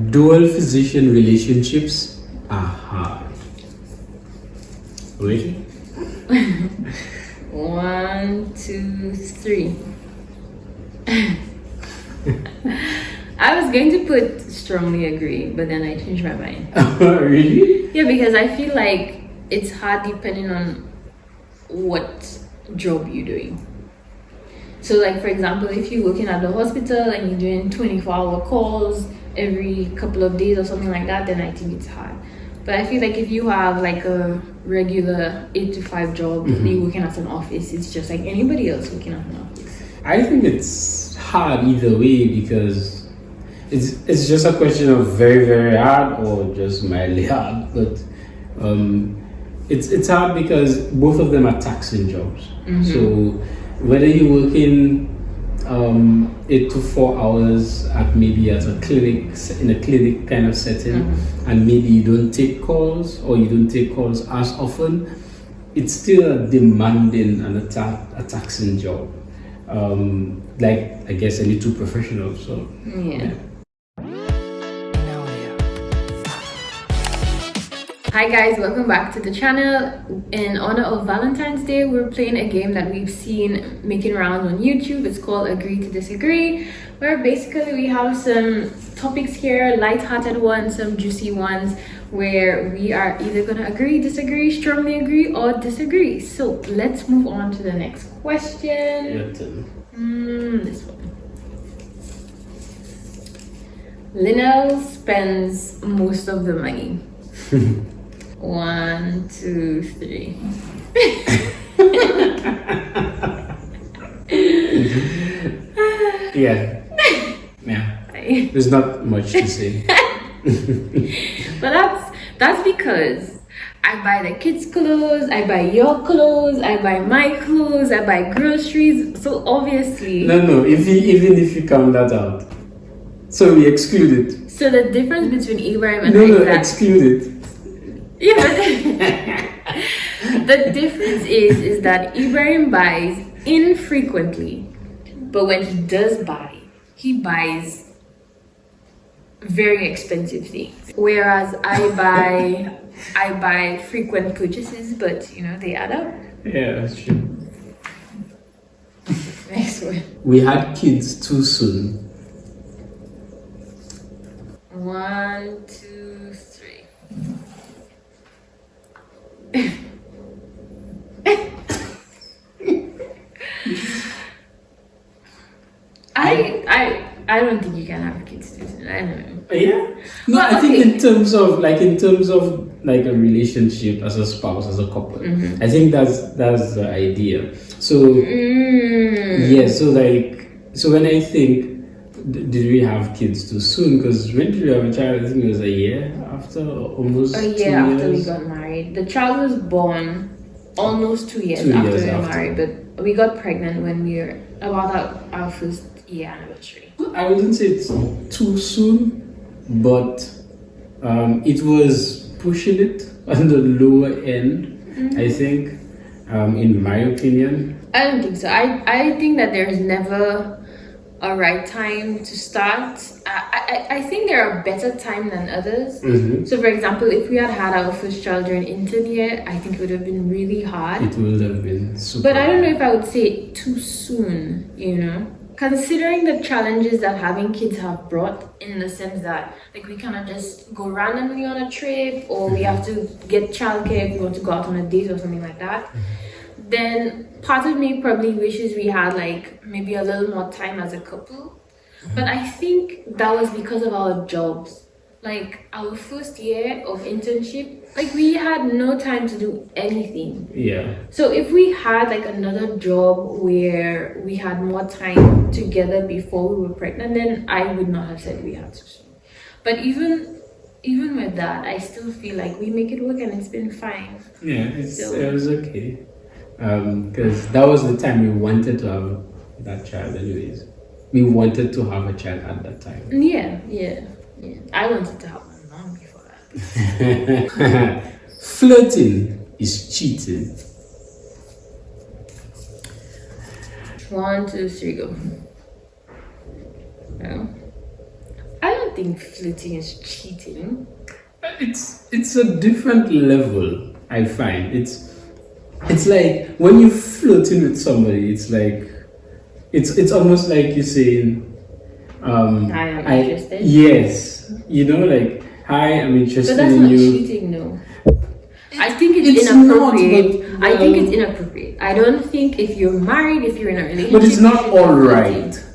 Dual physician relationships are hard. Ready? 1, 2, 3. I was going to put strongly agree, but then I changed my mind. Really? Yeah, because I feel like it's hard depending on what job you're doing. So, like, for example, if you're working at the hospital and you're doing 24-hour calls every couple of days or something like that, then I think it's hard. But I feel like if you have like a regular 8 to 5 job, you're working at an office, it's just like anybody else working at an office. I think it's hard either way because it's just a question of very, very hard or just mildly hard. But it's hard because both of them are taxing jobs. So whether you're working 8 to 4 hours at maybe at a clinic, in a clinic kind of setting, and maybe you don't take calls or you don't take calls as often, it's still a demanding and a taxing job. Like I guess any two professionals. So yeah. Hi guys, welcome back to the channel. In honor of Valentine's Day, we're playing a game that we've seen making rounds on YouTube. It's called Agree to Disagree, where basically we have some topics here, light-hearted ones, some juicy ones, where we are either gonna agree, disagree, strongly agree, or disagree. So let's move on to the next question. This one. Linnell spends most of the money. 1, 2, 3. yeah. There's not much to say. But that's because I buy the kids' clothes, I buy your clothes, I buy my clothes, I buy groceries. So obviously. No. Even if you count that out, so we exclude it. So the difference between Ibrahim and no, exclude it. Yeah, but the difference is that Ibrahim buys infrequently, but when he does buy, he buys very expensive things. Whereas I buy frequent purchases, but you know they add up. Yeah, that's true. Next one. We had kids too soon. 1, 2, 3. I don't think you can have kids too soon. I don't know. Yeah. No, But, I think in terms of like a relationship as a spouse, as a couple, I think that's the idea. So yeah, so when I think did we have kids too soon? Because when did we have a child? I think it was a year after, almost a year after we got married. The child was born almost 2 years after we were married, but we got pregnant when we were about our first year anniversary. I wouldn't say it's too soon, but it was pushing it on the lower end, I think, in my opinion. I don't think so. I think that there's never a right time to start. I think there are better time than others. So for example, if we had our first child during intern year, I think it would have been really hard. It would have been super But I don't know if I would say too soon, you know, considering the challenges that having kids have brought, in the sense that like we cannot just go randomly on a trip, or we have to get childcare if we want to go out on a date or something like that. Then part of me probably wishes we had like maybe a little more time as a couple. But I think that was because of our jobs. Like our first year of internship, like we had no time to do anything. Yeah. So if we had like another job where we had more time together before we were pregnant, then I would not have said we had to soon. But even with that, I still feel like we make it work and it's been fine. Yeah, it was okay. Because that was the time we wanted to have that child anyways. We wanted to have a child at that time. Yeah. I wanted to have my mom before that. Flirting is cheating. 1, 2, 3, go. No. I don't think flirting is cheating. It's a different level. I find it's like when you're flirting with somebody, it's like it's almost like you're saying, I am interested. Yes, like, hi, I'm interested But that's in not you. cheating, no. I think it's inappropriate. Not, I think it's inappropriate. I don't think if you're married, if you're in a relationship, but it's not you should be all flirting. right.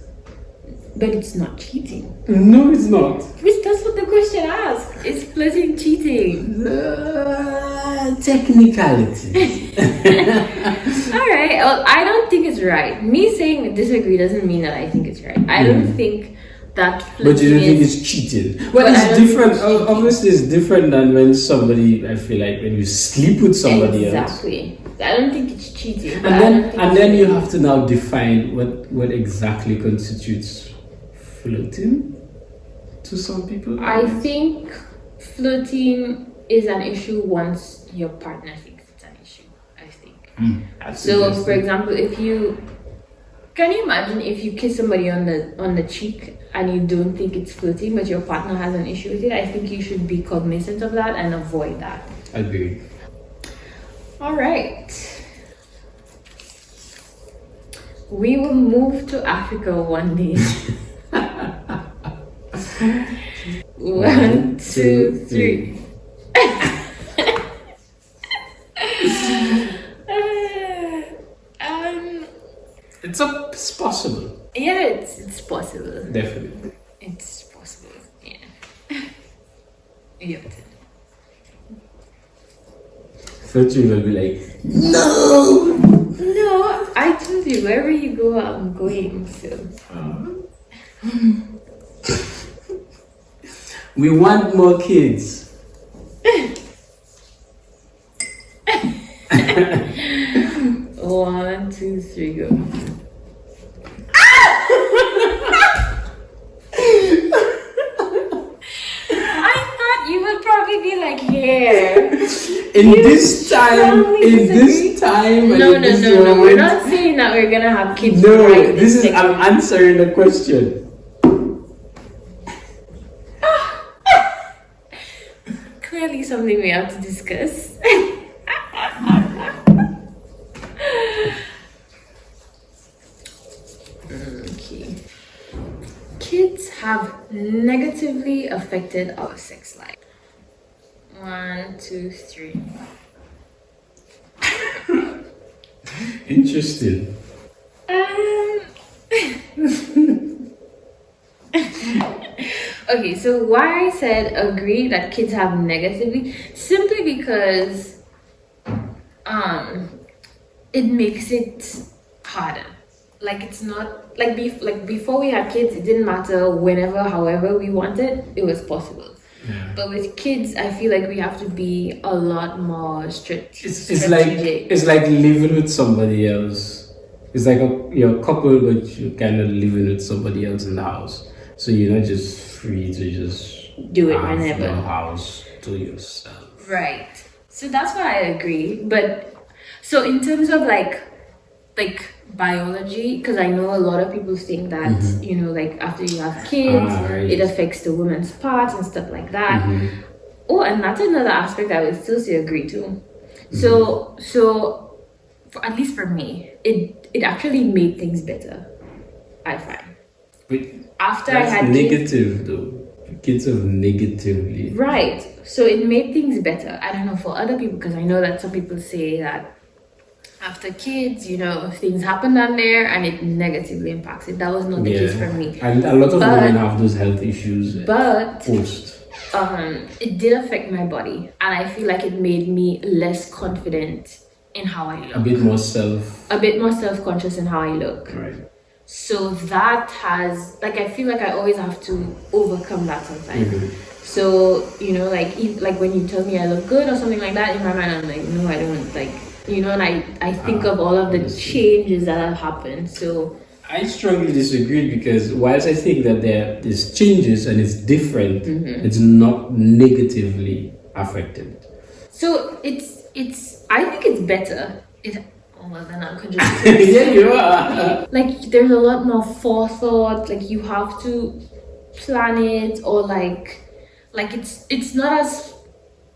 But it's not cheating. No, it's not. That's what the question asks. Is flirting cheating? Technicality. Alright, well, I don't think it's right. Me saying I disagree doesn't mean that I think it's right. I don't think that flirting But you don't think is... it's cheating? Well, But I it's don't think different. it's cheating. Obviously, it's different than when somebody, I feel like, when you sleep with somebody else. Exactly. I don't think it's cheating. but And then you have to now define what exactly constitutes flirting to some people. I think flirting is an issue once your partner thinks it's an issue. I think. That's So, for interesting. example, can you imagine if you kiss somebody on the cheek and you don't think it's flirting, but your partner has an issue with it? I think you should be cognizant of that and avoid that. Agreed. All right. We will move to Africa one day. 1, 2, 3. It's possible. Yeah, it's possible. Definitely. It's possible. Yeah. Yeah. Flirting will be like, no. No, I told you wherever you go, I'm going. So. We want more kids. 1, 2, 3, go. I thought you would probably be like, yeah. In this time, and No, in this no. We're moment- not saying that we're gonna have kids. No, right this is next I'm week. answering the question. Clearly something we have to discuss. Okay. Kids have negatively affected our sex life. 1, 2, 3. Interesting. Okay, so why I said agree that kids have negatively, simply because it makes it harder. Like it's not like before we had kids, it didn't matter whenever, however we wanted, it was possible. Yeah. But with kids, I feel like we have to be a lot more strategic. It's like living with somebody else. It's like you're a couple, but you're kind of living with somebody else in the house. So you're not just free to just Do it have whenever. your house to yourself. Right. So that's why I agree. But so in terms of like biology, because I know a lot of people think that like after you have kids, right. it affects the woman's parts and stuff like that. Oh, and that's another aspect I would still say agree to. So for, at least for me, it actually made things better, I find. But After I that's had kids, negative though. Kids have negatively. right. So it made things better. I don't know for other people, because I know that some people say that after kids, things happen down there and it negatively impacts it. That was not the case for me. And a lot of But- women have those health issues But post. it did affect my body, and I feel like it made me less confident in how I look. A bit more self-conscious in how I look. right. So that has I feel like I always have to overcome that sometimes. So like when you tell me I look good or something like that, in my mind I'm like, no, I don't, and I think of all of the changes that have happened. So I strongly disagree, because whilst I think that there's changes and it's different, it's not negatively affected. so it's I think it's better. Well, then I'm Yeah, you are. Like there's a lot more forethought. Like you have to plan it, or like it's not as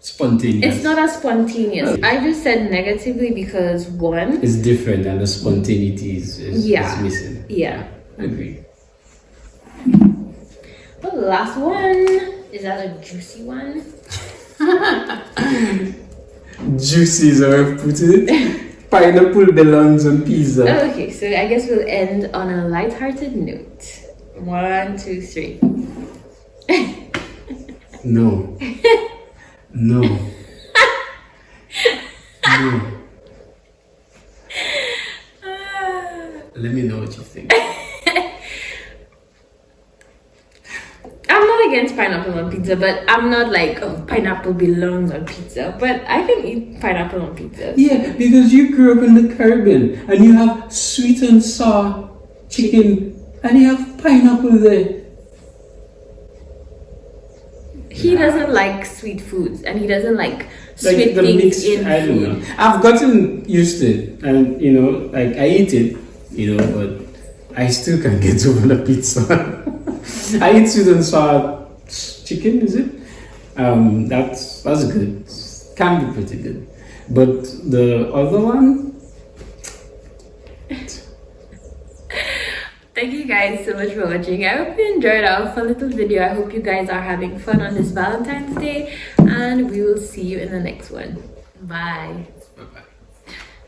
Spontaneous. it's not as spontaneous. I just said negatively because one, It's different, and the spontaneity is missing. Yeah. Agree. The last one, is that a juicy one? Juicy is how I put it. Pineapple belongs on pizza. Okay, so I guess we'll end on a lighthearted note. 1, 2, 3. No. No. No. Let me know what you think. I'm not against pineapple on pizza, but I'm not like, oh, pineapple belongs on pizza. But I can eat pineapple on pizza. Yeah, because you grew up in the Caribbean and you have sweet and sour chicken and you have pineapple there. He doesn't like sweet foods, and he doesn't like sweet the things mixed, in I don't food. know. I've gotten used to it, and like I eat it, but I still can't get over the pizza. I eat sweet and sour chicken, is it? That's good. Can be pretty good, but the other one. Thank you guys so much for watching. I hope you enjoyed our fun little video. I hope you guys are having fun on this Valentine's Day, and we will see you in the next one. Bye. Bye-bye.